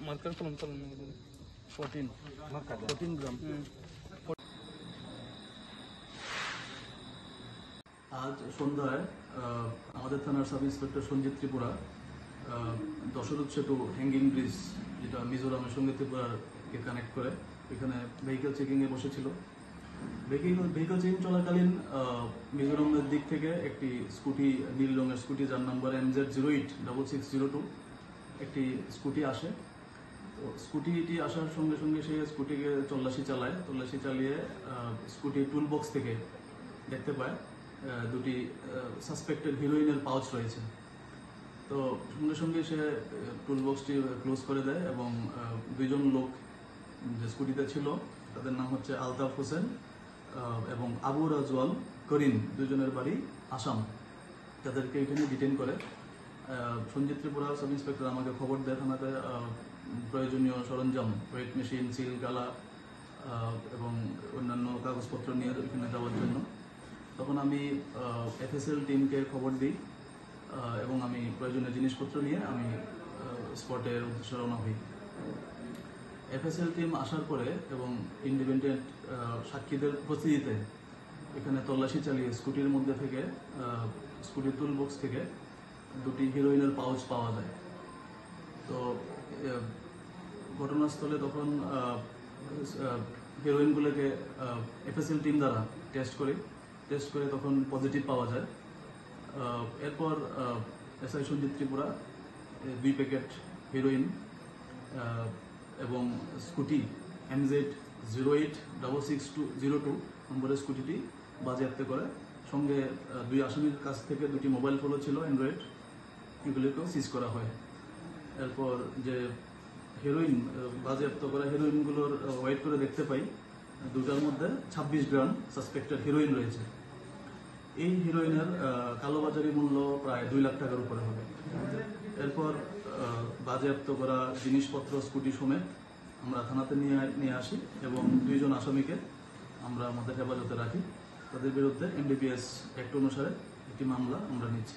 Marker কলম চালান 14 গ্রাম। আজ সন্ধ্যায় আমাদের থানার সাব ইন্সপেক্টর সঞ্জিত ত্রিপুরা দশরথ সেতু হ্যাঙ্গিং ব্রিজ, যেটা মিজোরামের সঙ্গে ত্রিপুরাকে কানেক্ট করে, এখানে ভেহিকেল চেকিংয়ে বসেছিল। ভেহিকেল চেকিং চলাকালীন মিজোরামের দিক থেকে একটি স্কুটি, নীল রঙের স্কুটি, যার নাম্বার MZ086602, একটি স্কুটি আসে। তো স্কুটিটি আসার সঙ্গে সঙ্গে সে স্কুটিকে তল্লাশি চালিয়ে স্কুটির টুল বক্স থেকে দেখতে পায় দুটি সাসপেক্টেড হিরোইনের পাউচ রয়েছে। তো সঙ্গে সঙ্গে সে টুল বক্সটি ক্লোজ করে দেয় এবং দুইজন লোক যে স্কুটিতে ছিল তাদের নাম হচ্ছে আলতাফ হোসেন এবং আবু রাজওয়াল করিম, দুজনের বাড়ি আসাম, তাদেরকে এখানে ডিটেইন করে। সঞ্জিত ত্রিপুরা সাব ইন্সপেক্টর আমাকে খবর দেয় থানাতে প্রয়োজনীয় সরঞ্জাম, ওয়েট মেশিন, সিল, গালা এবং অন্যান্য কাগজপত্র নিয়ে এখানে যাওয়ার জন্য। তখন আমি FSL টিমকে খবর দিই এবং আমি প্রয়োজনীয় জিনিসপত্র নিয়ে আমি স্পটের উদ্দেশ্যে রওনা হই। FSL টিম আসার পরে এবং ইন্ডিপেন্ডেন্ট সাক্ষীদের উপস্থিতিতে এখানে তল্লাশি চালিয়ে স্কুটির মধ্যে থেকে, স্কুটির টুল বক্স থেকে দুটি হিরোইনের পাউচ পাওয়া যায়। তো ঘটনাস্থলে তখন হিরোইনগুলোকে FSL টিম দ্বারা টেস্ট করে তখন পজিটিভ পাওয়া যায়। এরপর SI Sanjit Tripura 2 packet heroine এবং স্কুটি MZ086602 নম্বরের স্কুটিটি বাজেয়াপ্ত করে। সঙ্গে 2 আসামির কাছ থেকে 2টি মোবাইল ফোনও ছিল অ্যান্ড্রয়েড, এগুলিকেও সিজ করা হয়। এরপর যে হেরোইন বাজেয়াপ্ত করা হিরোইনগুলোর ওয়েট করে দেখতে পাই দুটার মধ্যে 26 গ্রাম সাসপেক্টেড হিরোইন রয়েছে। এই হিরোইনের কালোবাজারি মূল্য প্রায় 2 লাখ টাকার উপরে হবে। এরপর বাজেয়াপ্ত করা জিনিসপত্র স্কুটি সমেত আমরা থানাতে নিয়ে আসি এবং 2 জন আসামিকে আমরা আমাদের হেফাজতে রাখি। তাদের বিরুদ্ধে NDPS অ্যাক্ট অনুসারে একটি মামলা আমরা নিচ্ছি।